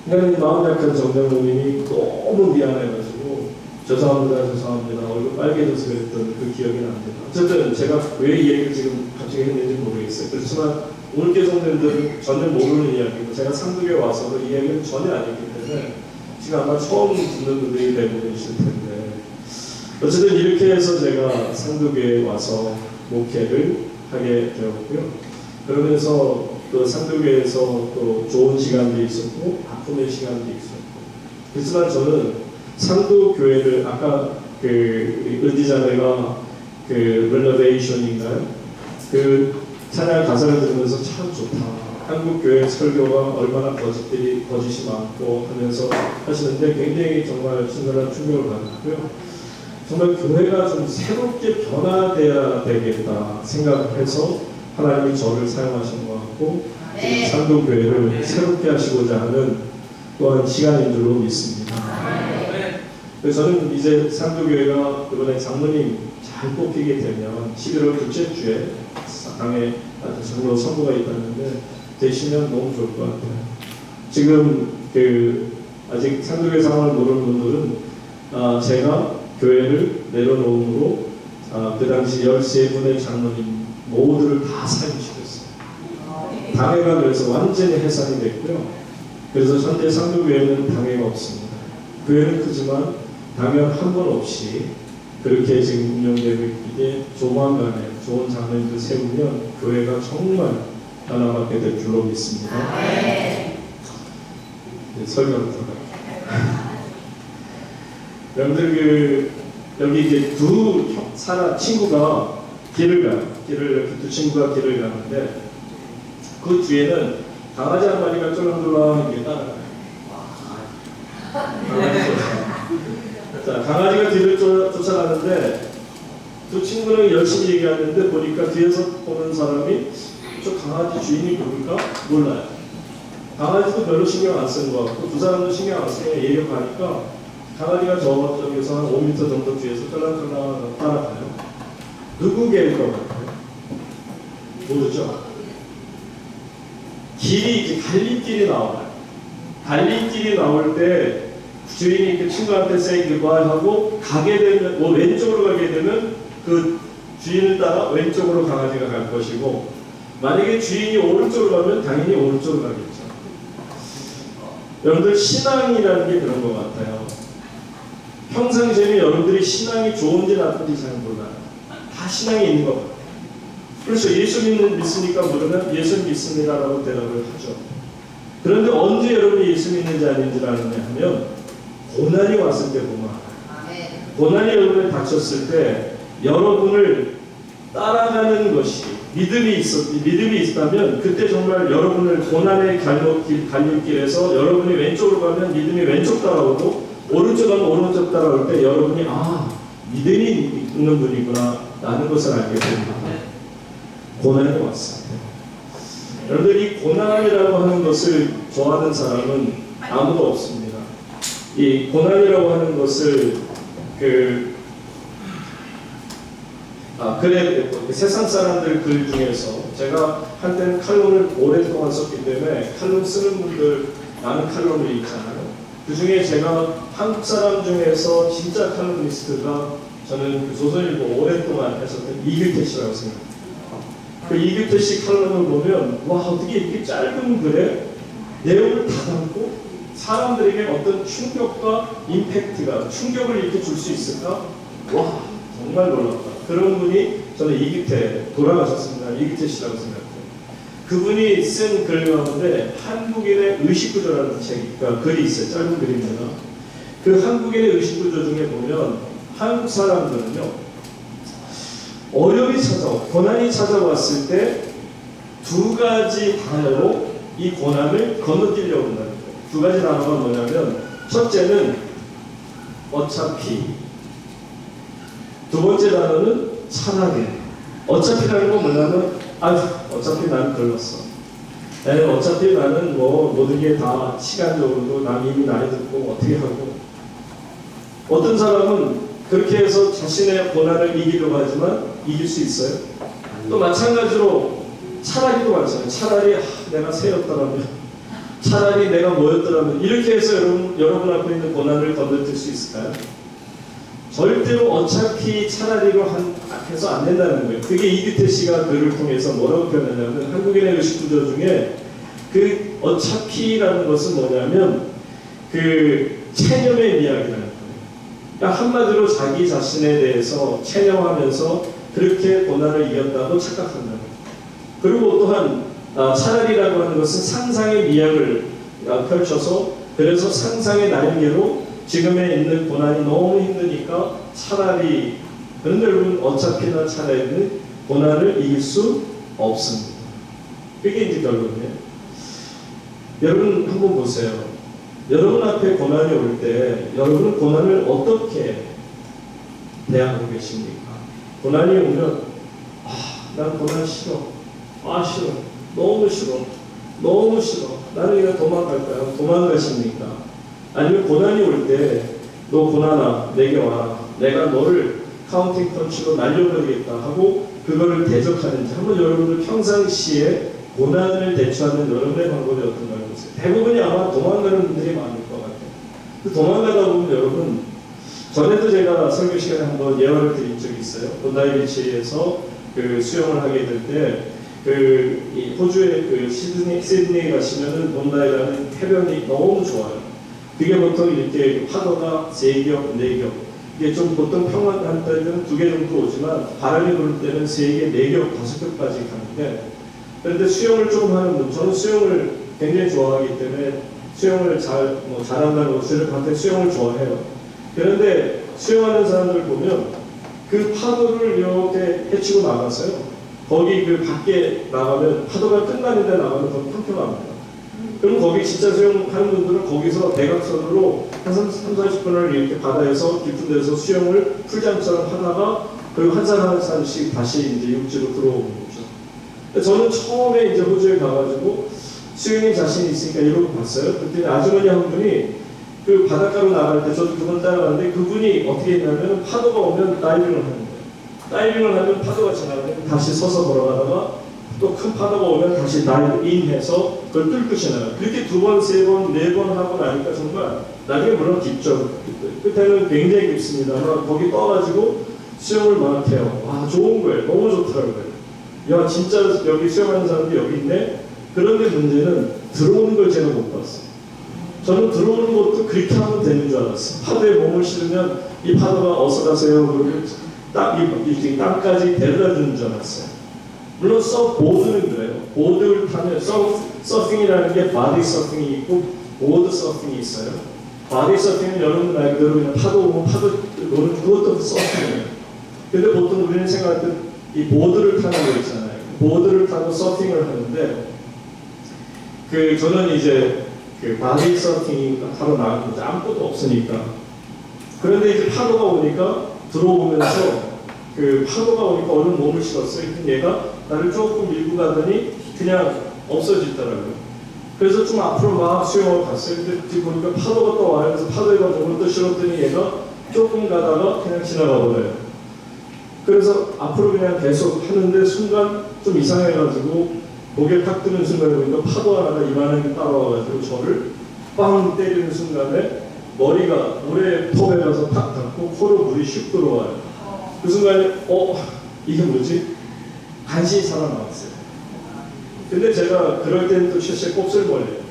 그냥 마음 약한 정장로님이 너무 미안해가지고 죄송합니다 얼굴 빨개져서 그랬던 그 기억이 납니다. 어쨌든 제가 왜 이 얘기를 지금 갑자기 했는지 모르겠어요. 그렇지만 오늘 교성들은 전혀 모르는 이야기고 제가 상도교에 와서도 이 얘기는 전혀 아니기 때문에 지금 아마 처음 듣는 분들이 대부분이실 텐데 어쨌든 이렇게 해서 제가 상도교에 와서 목회를 하게 되었고요. 그러면서 또 상도교에서 또 좋은 시간도 있었고 아픔의 시간도 있었고 그렇지만 저는 상도교회를 아까 은지자매가 렐러베이션인가요? 찬양 가사를 들으면서 참 좋다. 한국 교회 설교가 얼마나 거짓이 많고 하면서 하시는데 굉장히 정말 신선한 충격을 받았고요. 정말 교회가 좀 새롭게 변화되어야 되겠다 생각해서 하나님이 저를 사용하신 것 같고 상도교회를 새롭게 하시고자 하는 또한 시간인 줄로 믿습니다. 그래서 저는 이제 상도교회가 이번에 장로님 잘 뽑히게 되면 11월 둘째 주에 당에 장로 선거가 있다는데 되시면 너무 좋을 것 같아요. 지금 아직 상도교회 상황을 모르는 분들은 제가 교회를 내려놓음으로 그 당시 13분의 장로님 모두를 다 사임시켰어요. 당회가 그래서 완전히 해산이 됐고요. 그래서 현재 상도교회는 당회가 없습니다. 교회는 크지만 당연 한 번 없이 그렇게 지금 운영되고 있기에 조만간에 좋은 장로님들 세우면 교회가 정말 변화받게 될 줄로 믿습니다. 설교를 들어갈게요. 여러분들 여기 이제 두 친구가 길을 가요. 이렇게 두 친구가 길을 가는데 그 뒤에는 강아지 한 마리가 쫄랑쫄랑 따라가요. 강아지가 뒤를 쫓아가는데 두 친구는 열심히 얘기하는데 보니까 뒤에서 보는 사람이 저 강아지 주인이 누굴까? 몰라요. 강아지도 별로 신경 안 쓰는 것 같고 두 사람도 신경 안 쓰고 얘기를 하니까 강아지가 저쪽에서 한 5m 정도 뒤에서 쫄랑쫄랑 따라가요. 누구 개일 것 같아요? 모르죠? 길이 이제 갈림길이 나와요. 갈림길이 나올 때 주인이 그 친구한테 say goodbye 하고 가게 되면 왼쪽으로 가게 되면 그 주인을 따라 왼쪽으로 강아지가 갈 것이고 만약에 주인이 오른쪽으로 가면 당연히 오른쪽으로 가겠죠. 여러분들 신앙이라는 게 그런 것 같아요. 평상시에 여러분들이 신앙이 좋은지 나쁜지 잘 몰라요. 다 신앙이 있는 것 같아요. 그렇죠. 예수 믿습니까? 물으면 예수 믿습니다라고 대답을 하죠. 그런데 언제 여러분이 예수 믿는지 아닌지를 아느냐 하면 고난이 왔을 때 보면 고난이 여러분에 닥쳤을 때 여러분을 따라가는 것이 믿음이 있다면 그때 정말 여러분을 고난의 갈림길에서 여러분이 왼쪽으로 가면 믿음이 왼쪽 따라오고 오른쪽 가면 오른쪽 따라올 때 여러분이 믿음이 있는 분이구나 라는 것을 알게 됩니다. 고난이 왔습니다. 여러분들 이 고난이라고 하는 것을 좋아하는 사람은 아무도 없습니다. 이 고난이라고 하는 것을 그래 세상 사람들 글 중에서 제가 한때는 칼럼을 오랫동안 썼기 때문에 칼럼 쓰는 분들 많은 칼럼을 읽잖아요. 그 중에 제가 한국 사람 중에서 진짜 칼럼니스트가 저는 그 조선일보 오랫동안 했었던 이규태 씨라고 생각합니다. 그 이규태 씨 칼럼을 보면 와 어떻게 이렇게 짧은 글에 내용을 다 담고 사람들에게 어떤 충격과 임팩트가 충격을 이렇게 줄 수 있을까? 와 정말 놀랍다. 그런 분이 저는 이규태 돌아가셨습니다. 이규태 씨라고 생각해요. 그분이 쓴 글 가운데 한국인의 의식구조라는 글이 있어요. 짧은 글입니다. 그 한국인의 의식구조 중에 보면 한국 사람들은요 어려움이 고난이 찾아왔을 때 두 가지 단어로 이 고난을 건너뛰려고 한다는 거예요. 두 가지 단어가 뭐냐면 첫째는 어차피, 두 번째 단어는 차라리. 어차피라는 건 뭐냐면 어차피 나는 걸렸어. 어차피 나는 모든 게 다 시간적으로도 난 이미 나이 듣고 어떻게 하고 어떤 사람은 그렇게 해서 자신의 고난을 이기려고 하지만 이길 수 있어요. 또 마찬가지로 차라리도 많잖아요. 차라리 내가 새였더라면, 차라리 내가 뭐였더라면 이렇게 해서 여러분 앞에 있는 고난을 건너뛸 수 있을까요? 절대로 어차피 차라리로 해서 안 된다는 거예요. 그게 이규태 씨가 글을 통해서 뭐라고 표현하냐면 한국인의 의식구조 중에 그 어차피라는 것은 뭐냐면 그 체념의 이야기라는 거예요. 그러니까 한마디로 자기 자신에 대해서 체념하면서 그렇게 고난을 이겼다고 착각한다는 거예요. 그리고 또한 차라리라고 하는 것은 상상의 미학을 펼쳐서 그래서 상상의 날개로 지금에 있는 고난이 너무 힘드니까 차라리 그런데 여러분 어차피나 차라리는 고난을 이길 수 없습니다. 그게 이제 결론이에요. 여러분 한번 보세요. 여러분 앞에 고난이 올 때 여러분은 고난을 어떻게 대하고 계십니까? 고난이 오면 난 고난 싫어. 싫어. 너무 싫어. 너무 싫어. 나는 그냥 도망갈까요? 도망가십니까? 아니면 고난이 올 때 너 고난아 내게 와라. 내가 너를 카운팅 펀치로 날려버리겠다 하고 그거를 대적하는지 한번 여러분들 평상시에 고난을 대처하는 여러분의 방법이 어떤가 보세요. 대부분이 아마 도망가는 분들이 많을 것 같아요. 도망가다 보면 여러분 전에도 제가 설교 시간에 한번 예언을 드린 적이 있어요. 본다이비치에서 그 수영을 하게 될 때 이 호주의 시드니에 가시면은 본다이라는 해변이 너무 좋아요. 그게 보통 이렇게 파도가 3겹, 4겹. 이게 좀 보통 평안한 때는 2개 정도 오지만 바람이 불 때는 3개, 4겹, 5겹까지 가는데 그런데 수영을 조금 하는 분, 저는 수영을 굉장히 좋아하기 때문에 수영을 잘한다는 것을 봤을 때 수영을 좋아해요. 그런데 수영하는 사람들 보면 그 파도를 이렇게 헤치고 나가서요. 거기 그 밖에 나가면 파도가 끝나는 데 나가면 거기 평평합니다. 그럼 거기 진짜 수영하는 분들은 거기서 대각선으로 한 30-40분을 이렇게 바다에서 깊은 데서 수영을 풀장처럼 하다가 그리고 한 사람 한 사람씩 다시 이제 육지로 들어오는 거죠. 저는 처음에 이제 호주에 가가지고 수영에 자신이 있으니까 이러고 봤어요. 그때 아주머니 한 분이 그 바닷가로 나갈 때 저도 그분 따라가는데 그분이 어떻게 했냐면 파도가 오면 다이빙을 하는 거예요. 다이빙을 하면 파도가 지나가면 다시 서서 걸어가다가 또 큰 파도가 오면 다시 다이빙해서 그걸 뚫고 지나가요. 그렇게 2번, 3번, 4번 하고 나니까 정말 나중에 물론 깊죠. 끝에는 굉장히 깊습니다만 거기 떠가지고 수영을 막 해요. 와 좋은 거예요. 너무 좋더라고요. 야 진짜 여기 수영하는 사람도 여기 있네. 그런데 문제는 들어오는 걸 제가 못 봤어요. 저는 들어오는 것도 그렇게 하면 되는 줄 알았어요. 파도에 몸을 실으면 이 파도가 어서 가세요. 그러고 딱 이 땅까지 데려다 주는 줄 알았어요. 물론 보드는 그래요. 보드를 타면 서핑이라는 게 바디 서핑이 있고 보드 서핑이 있어요. 바디 서핑은 여러분 말 그대로 그냥 파도 오면 파도 노는 그것도 서핑이에요. 근데 보통 우리는 생각할 때 이 보드를 타는 거 있잖아요. 보드를 타고 서핑을 하는데 저는 이제 바디 서핑이 하러 나갔는데 아무것도 없으니까. 그런데 이제 파도가 오니까 들어오면서 파도가 오니까 얼른 몸을 실었어요. 얘가 나를 조금 밀고 가더니 그냥 없어지더라고요. 그래서 좀 앞으로 막 수영을 갔어요. 근데 뒤 보니까 파도가 또 와요. 그래서 파도에다 몸을 또 실었더니 얘가 조금 가다가 그냥 지나가 버려요. 그래서 앞으로 그냥 계속 하는데 순간 좀 이상해가지고 목에 탁 뜨는 순간에 보니까 파도 하나가 이만하게 따라와가지고 저를 빵 때리는 순간에 머리가 물에 톱에 가서 탁 닿고 코로 물이 슉 들어와요. 그 순간에 이게 뭐지? 간신히 살아남았어요. 근데 제가 그럴 때는 또 실제 곱슬머리예요.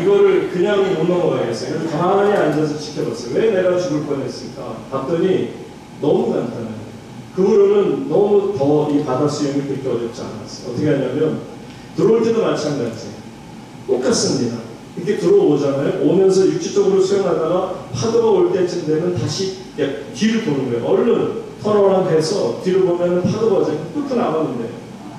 이거를 그냥 못 넘어가겠어요. 그래서 가만히 앉아서 지켜봤어요. 왜 내가 죽을 뻔했을까? 봤더니 너무 간단해요. 그 후로는 너무 더 이 바다 수영이 그렇게 어렵지 않았어요. 어떻게 하냐면 들어올 때도 마찬가지예요. 똑같습니다. 이렇게 들어오잖아요. 오면서 육지적으로 수영하다가 파도가 올 때쯤 되면 다시 뒤를 보는 거예요. 얼른 턴어라운드 해서 뒤를 보면 파도가 오잖아요. 뚝 나가면 돼요.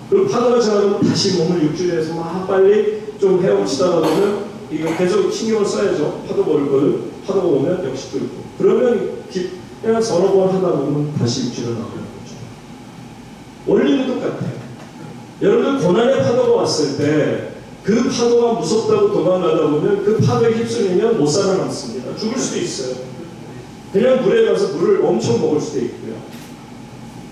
그리고 파도가 지나가면 다시 몸을 육지에서 막 빨리 좀 헤엄치다가 보면 이거 계속 신경을 써야죠. 파도가 올 거를. 파도가 오면 역시 뚫고. 그러면 그냥 서너 번 하다 보면 다시 육지로 나오는 거죠. 원리는 똑같아요. 여러분들 고난의 파도가 왔을 때 그 파도가 무섭다고 도망가다 보면 그 파도에 휩쓸리면 못 살아남습니다. 죽을 수도 있어요. 그냥 물에 가서 물을 엄청 먹을 수도 있고요.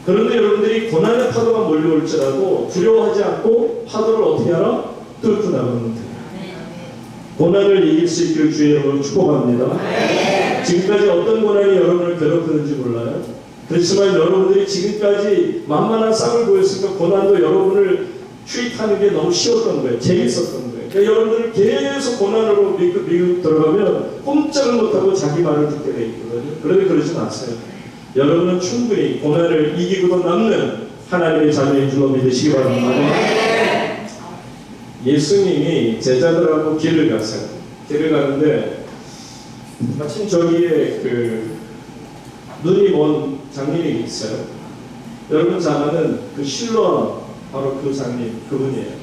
그런데 여러분들이 고난의 파도가 몰려올지라도 두려워하지 않고 파도를 어떻게 하라? 뚫고 나가면 돼요. 고난을 이길 수 있기를 주의 이름으로 축복합니다. 지금까지 어떤 고난이 여러분을 괴롭히는지 몰라요. 그렇지만 여러분들이 지금까지 만만한 쌍을 보였으니까 고난도 여러분을 추익하는 게 너무 쉬웠던 거예요. 재밌었던 거예요. 그러니까 여러분들을 계속 고난으로 미국 들어가면 꼼짝을 못하고 자기 말을 듣게 돼 있거든요. 그런데 그러지 마세요. 여러분은 충분히 고난을 이기고도 남는 하나님의 자녀인 줄로 믿으시기 바랍니다. 예수님이 제자들하고 길을 갔어요. 길을 가는데 마침 저기에 눈이 먼 장님이 있어요. 여러분 잘 아는 실로암 바로 그 장님, 그분이에요.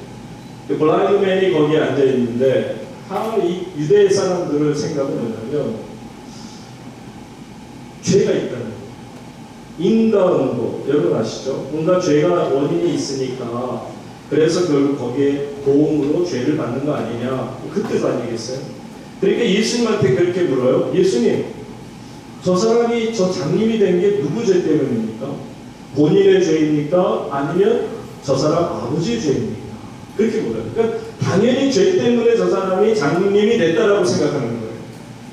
블라인드맨이 거기에 앉아있는데 이 유대 사람들의 생각은 뭐냐면 죄가 있다는 거예요. 인과응보, 여러분 아시죠? 뭔가 죄가 원인이 있으니까 그래서 결국 거기에 보응으로 죄를 받는 거 아니냐, 그 뜻 아니겠어요? 그러니까 예수님한테 그렇게 물어요. 예수님, 저 사람이 저 장님이 된 게 누구 죄 때문입니까? 본인의 죄입니까? 아니면 저 사람 아버지의 죄입니까? 그렇게 물어요. 그러니까 당연히 죄 때문에 저 사람이 장님이 됐다라고 생각하는 거예요.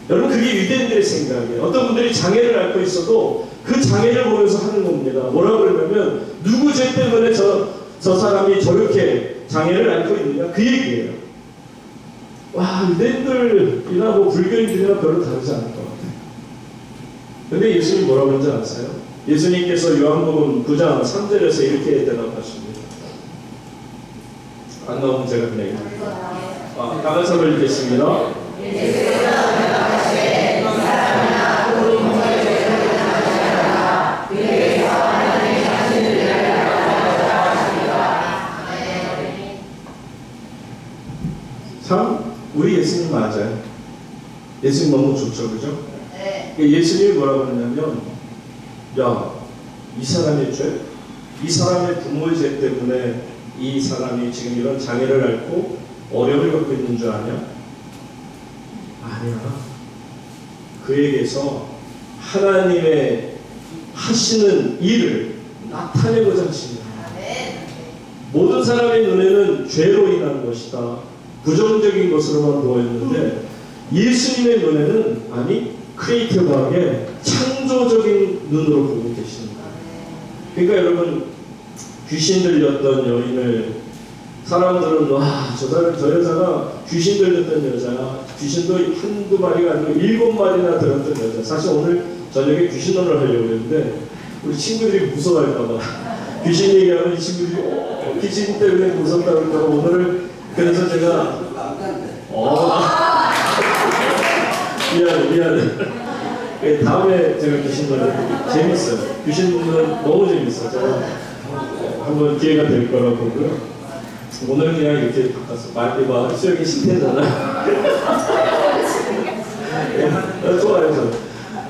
여러분 그게 유대인들의 생각이에요. 어떤 분들이 장애를 앓고 있어도 그 장애를 보면서 하는 겁니다. 뭐라고 그러냐면 누구 죄 때문에 저 사람이 저렇게 장애를 앓고 있느냐, 그 얘기예요. 와, 유대인들이나 불교인들이나 별로 다르지 않을 것 같아요. 근데 예수님 뭐라고 하는지 아세요? 예수님께서 요한복음 9장 3절에서 이렇게 대답하십니다. 안 나오면 제가 그냥 읽을게요. 다 같이 한번 읽겠습니다. 참 우리 예수님 맞아요. 예수님 너무 좋죠, 그죠? 예수님이 뭐라고 하냐면, 야, 이 사람의 죄, 이 사람의 부모의 죄 때문에 이 사람이 지금 이런 장애를 앓고 어려움을 겪고 있는 줄 아냐? 아니야. 그에게서 하나님의 하시는 일을 나타내고자 하십니다. 모든 사람의 눈에는 죄로 인한 것이다, 부정적인 것으로만 보였는데 예수님의 눈에는 크리에이티브하게 창조적인 눈으로 보고 계십니다. 그러니까 여러분, 귀신 들렸던 여인을 사람들은 저 여자가 귀신 들렸던 여자야, 귀신도 한두 마리가 아니고 7마리나 들었던 여자. 사실 오늘 저녁에 귀신론을 하려고 했는데 우리 친구들이 무서워할까봐 귀신 얘기하면 이 친구들이 귀신 때문에 무섭다고 그러고 오늘은 그래서 제가 미안해. 다음에 제가 귀신 말해드릴게요. 재밌어요. 귀신은 너무 재밌어요. 제가 한번 기회가 될 거라고 보고요. 오늘은 그냥 이렇게 바꿔서 말이 수영이 실패잖아요. 좋아요.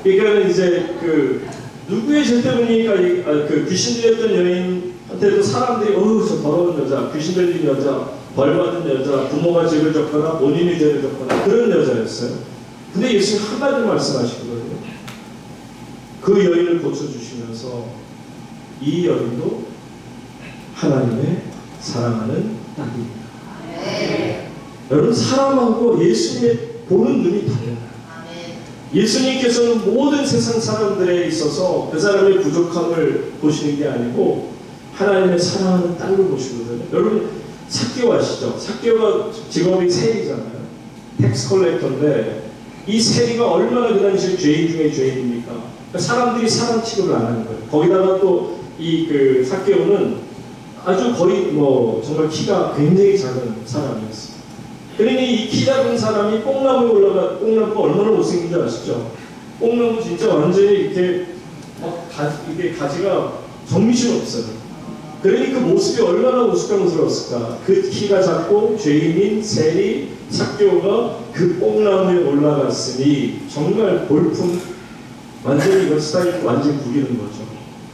그러니까 이제 누구의 절대문이니까 귀신 들렸던 여인한테도 사람들이 저 더러운 여자, 귀신 들린 여자, 벌받은 여자, 부모가 죄를 졌거나 본인이 죄를 졌거나 그런 여자였어요. 근데 예수님 한마디 말씀하시거든요. 그 여인을 고쳐주시면서 이 여인도 하나님의 사랑하는 딸입니다. 여러분 사람하고 예수님의 보는 눈이 달라요. 예수님께서는 모든 세상 사람들에 있어서 그 사람의 부족함을 보시는 게 아니고 하나님의 사랑하는 딸로 보시거든요. 여러분 삭개오 아시죠? 삭개오가 직업이 세리잖아요. 텍스 컬렉터인데 이 세리가 얼마나 그 당시 죄인 중에 죄인입니까? 그러니까 사람들이 사람 취급을 안 하는 거예요. 거기다가 또 이 삭개오는 아주 거의 정말 키가 굉장히 작은 사람이었어요. 그러니 이 키 작은 사람이 뽕나무에 뽕나무가 얼마나 못생긴 줄 아시죠? 뽕나무 진짜 완전히 이렇게 이게 가지가 정신 없어요. 그러니 그 모습이 얼마나 우스꽝스러웠을까. 그 키가 작고 죄인인 세리 삭개오가 그 뽕나무에 올라갔으니 정말 볼품 완전히 이거 스타일 완전히 구기는 거죠.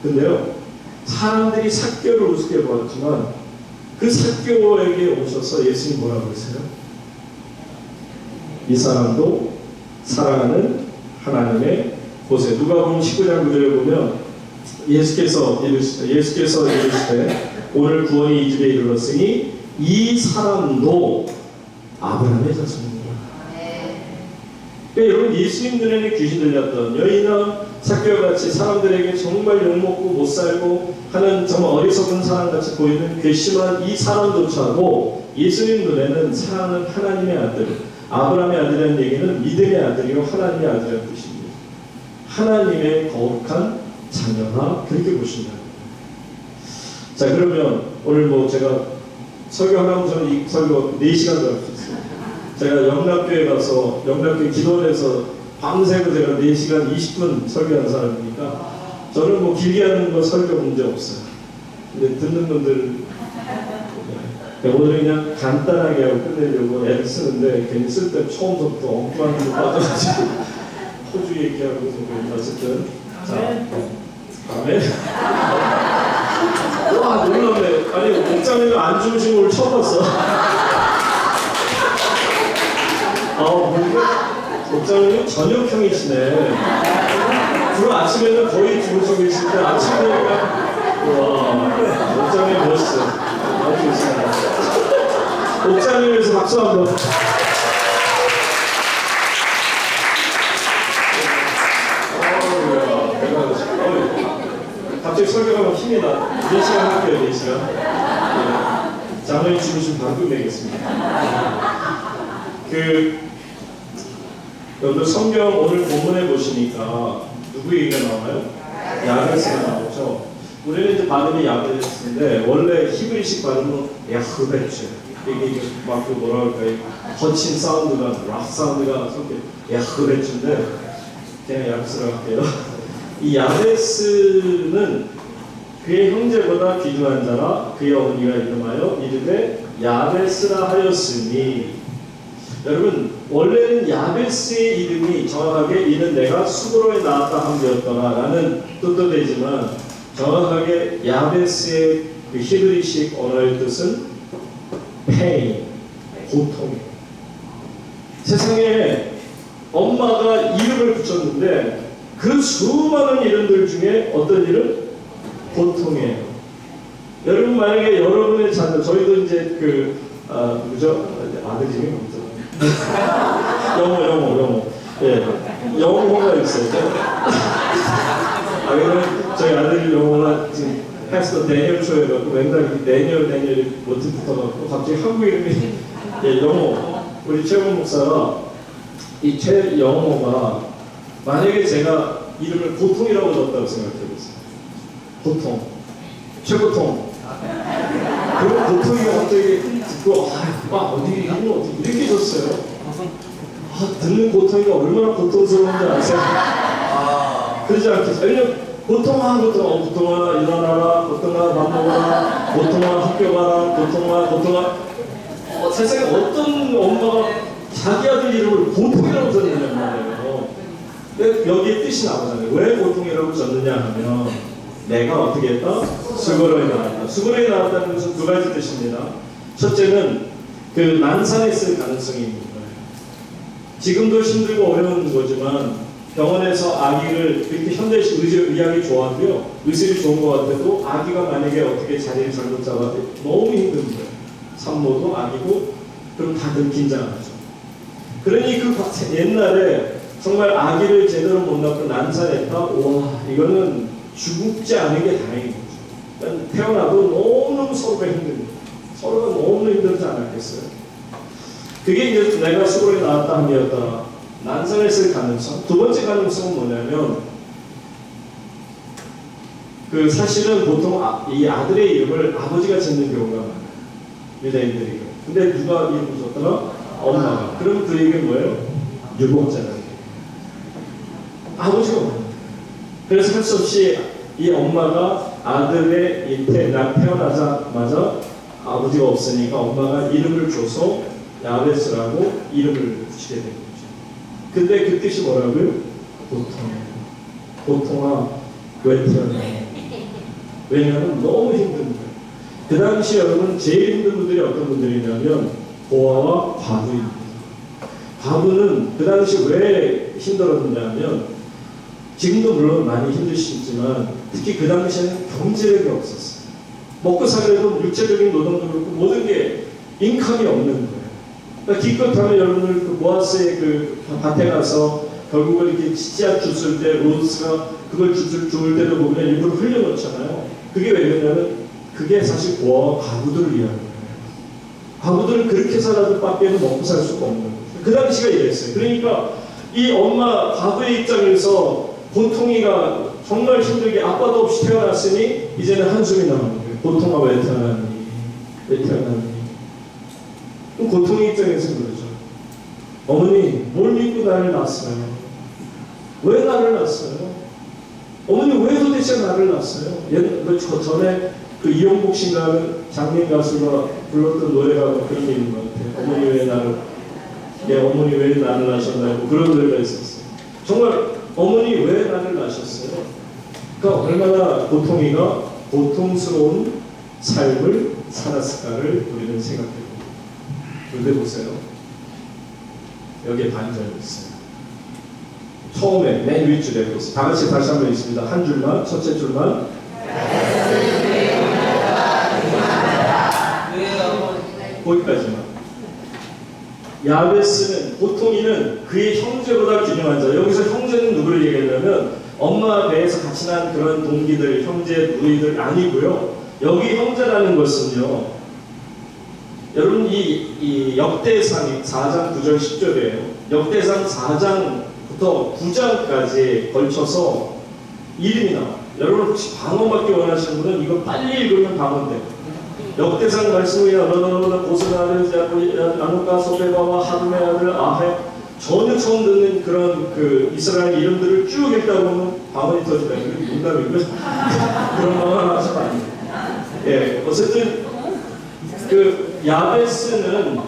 근데요 사람들이 삭개오를 우습게 보았지만 그 삭개오에게 오셔서 예수님 뭐라고 했어요? 이 사람도 사랑하는 하나님의 보세. 누가복음 19장 9절에 보면 예수께서 이르시되 오늘 구원이 이 집에 이르렀으니 이 사람도 아브라함의 자손입니다. 그러니까 여러분 예수님 눈에는 귀신 들렸던 여인아 삭개오와 같이 사람들에게 정말 욕먹고 못살고 하는 정말 어리석은 사람같이 보이는 괘씸한 이 사람조차도 예수님 눈에는 사랑하는 하나님의 아들, 아브라함의 아들이라는 얘기는 믿음의 아들이요 하나님의 아들이라는 뜻입니다. 하나님의 거룩한 자녀가 그렇게 보신다. 자 그러면 오늘 제가 설교하면 저는 이 설교 4시간 더 할 수 있어요. 제가 영락교회 가서 영락교회 기도원에서 밤새고 제가 4시간 20분 설교하는 사람이니까 저는 길게 하는 거 설교 문제 없어요. 근데 듣는 분들 오늘 그냥 간단하게 하고 끝내려고 애를 쓰는데 괜히 쓸 때 처음부터 엉뚱한 거 빠져가지고 호주 얘기하고 어쨌든 자 아멘. 와 놀랍네. 아니 목장님이 안 주무신 걸 처음 봤어. 목장님이 저녁형이시네. 주로 아침에는 거의 주무시고 계실 때 아침에 와 목장님 멋있어. 아주 좋습니다. 목장님 위해서 박수 한번. 갑자기 설교가 막 힘이 나. 4시간 할게요, 4시간. 장로님 주무시면 방금 내겠습니다. 여러분 성경 오늘 본문에 보시니까 누구 얘기가 나와요? 야베스가 나오죠. 우리는 이제 발음이 야베스인데 원래 히브리식 발음은 야흐베츠. 이게 막 뭐라 할까요? 거친 사운드가 락 사운드가 섞여 야흐베츠인데 그냥 야베스라고 할게요. 이 야베스는 그의 형제보다 귀중한 자라 그의 어머니가 이름하여 이르되 야베스라 하였으니. 여러분 원래는 야베스의 이름이 정확하게 이는 내가 수고로에 낳았다 함되었더라 라는 뜻도 되지만 정확하게 야베스의 그 히브리식 언어의 뜻은 pain, 고통이에요. 세상에 엄마가 이름을 붙였는데 그 수많은 이름들 중에 어떤 이름? 고통이에요. 여러분 만약에 여러분의 자녀, 저희도 이제 누구죠? 아들 이름이 뭐죠? 영호. 예. 영호가 있어요. 그러면 저희 아들 영호가 지금 패스터 데니얼 초에 갖고 맨날 데니얼이 못해 붙어갖고 갑자기 한국 이름이 영호. 우리 최고 목사가 이 최영호가 만약에 제가 이름을 고통이라고 넣었다고 생각해보세요. 고통. 최고통. 그리고 보통이가 갑자기 듣고 어디 이거 어떻게 이렇게 줬어요? 듣는 고통이가 얼마나 고통스러운지 아세요? 그러지 않겠어요? 왜냐면 보통아 일어나라, 보통아 밥 먹어라, 보통아 학교 가라, 보통아 세상에 어떤 엄마가 자기 아들 이름을 보통이라고 썼느냐 말이에요. 여기에 뜻이 나오잖아요. 왜 보통이라고 썼느냐 하면 내가 어떻게 했다? 수고로에 나왔다. 수고로에 나왔다는 것은 두 가지 뜻입니다. 첫째는 그 난산했을 가능성이 있는 거예요. 지금도 힘들고 어려운 거지만 병원에서 아기를 이렇게 현대식 의학이 좋아도요, 의술이 좋은 것 같아도 아기가 만약에 어떻게 자리를 잘못 잡아도 너무 힘든 거예요. 산모도 아기고 그럼 다들 긴장하죠. 그러니 그 옛날에 정말 아기를 제대로 못 낳고 난산했다. 와, 이거는 죽지 않은 게 다행인 거죠. 그러니까 태어나도 너무너무 서로가 힘듭니다. 서로가 너무 힘들지 않았겠어요? 그게 이제 내가 수고로에 나왔다 함이었다. 난산했을 가능성. 두 번째 가능성은 뭐냐면 그 사실은 보통 이 아들의 이름을 아버지가 짓는 경우가 많아요. 유대인들이. 근데 누가 이름 줬더라? 엄마가. 그럼 그 얘기는 뭐예요? 유복자라는 얘기예요. 아버지가 없는. 그래서 할 수 없이 이 엄마가 아들의 태어나자마자 아버지가 없으니까 엄마가 이름을 줘서 야베스라고 이름을 붙이게 된 거죠. 근데 그 뜻이 뭐라고요? 보통아 왜 태어나? 왜냐하면 너무 힘든 거예요. 그 당시 여러분 제일 힘든 분들이 어떤 분들이냐면 고아와 과부입니다. 과부는 그 당시 왜 힘들었느냐면 지금도 물론 많이 힘드시지만 특히 그 당시에는 경제력이 없었어요. 먹고 살려도 육체적인 노동도 그렇고 모든 게 인컴이 없는 거예요. 그러니까 기껏하면 여러분들 그 모아스의 그 밭에 가서 결국은 이렇게 씨앗 주술 때 로스가 그걸 주울 때도 보면 일부러 흘려놓잖아요. 그게 왜 그러냐면 그게 사실 고아와 과부들을 위한 거예요. 과부들은 그렇게 살아도 밖에는 먹고 살 수가 없는 거예요. 그 당시가 이랬어요. 그러니까 이 엄마 과부의 입장에서 보통이가 정말 힘들게 아빠도 없이 태어났으니 이제는 한숨이 나오는 거예요. 보통아 왜 태어났니? 왜 태어났니? 고통의 입장에서 그러죠. 어머니 뭘 믿고 나를 낳았어요? 왜 나를 낳았어요? 어머니 왜 도대체 나를 낳았어요? 전에 그 이용복 씨가 장민 가수가 불렀던 노래가 그런 게 있는 것 같아요. 어머니 왜 나를 낳으셨나요? 그런 노래가 있었어요. 정말 어머니 왜 나를 낳으셨어요? 그러니까 얼마나 보통이가 고통스러운 삶을 살았을까를 우리는 생각해봅니다. 그런데 보세요. 여기에 반절이 있어요. 처음에 맨 윗줄에 보세요. 다 같이 다시 한번 읽습니다. 한 줄만, 첫째 줄만. 거기까지만. 야베스는 보통이는 그의 형제보다 귀중한 자. 여기서 형제는 누구를 얘기하냐면 엄마 배에서 같이 난 그런 동기들, 형제, 누이들 아니고요. 여기 형제라는 것은요. 여러분 이 역대상 4장 9절 10절이에요. 역대상 4장부터 9장까지 걸쳐서 이름이 나와요. 여러분 혹시 방언받기 원하시는 분은 이거 빨리 읽으면 방언 돼요. 역대상 말씀이 너너너너 고스나를 아누카 소베바와 하둠의 아들 아해 전혀 처음 듣는 그런 그 이스라엘 이름들을 쭉 읽다 보면 방언이 터지다. 이게 농담이고요. 그런 방언 하시면 안 돼요. 예, 어쨌든 그 야베스는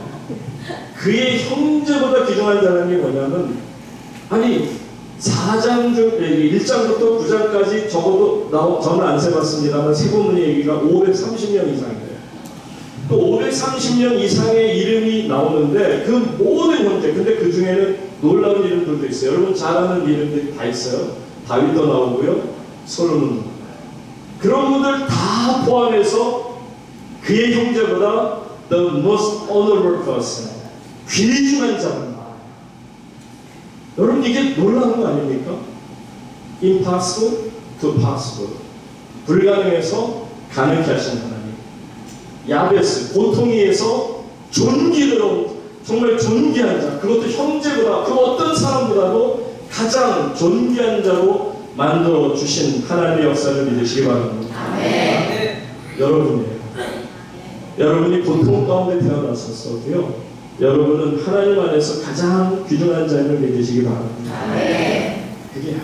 그의 형제보다 귀중한 사람이 뭐냐면 아니 4장 중 1장부터 9장까지 적어도 저는 안 세봤습니다만 세부문의 얘기가 530명 이상이에요. 또 530명 이상의 이름이 나오는데 그 모든 형제, 근데 그 중에는 놀라운 이름들도 있어요. 여러분 잘 아는 이름들이 다 있어요. 다윗도 나오고요, 솔로몬도 나와요. 그런 분들 다 포함해서 그의 형제보다 the most honorable person, 귀중한 자입니다. 여러분 이게 놀라운 거 아닙니까? Impossible to possible, 불가능해서 가능케 하신 하나님. 야베스, 고통이에서 존귀로운 정말 존귀한 자, 그것도 형제보다 그 어떤 사람보다도 가장 존귀한 자로 만들어 주신 하나님의 역사를 믿으시기 바랍니다. 아멘. 여러분이에요. 여러분이 고통 가운데 태어났었어도요, 여러분은 하나님 안에서 가장 귀중한 자를 믿으시기 바랍니다. 그게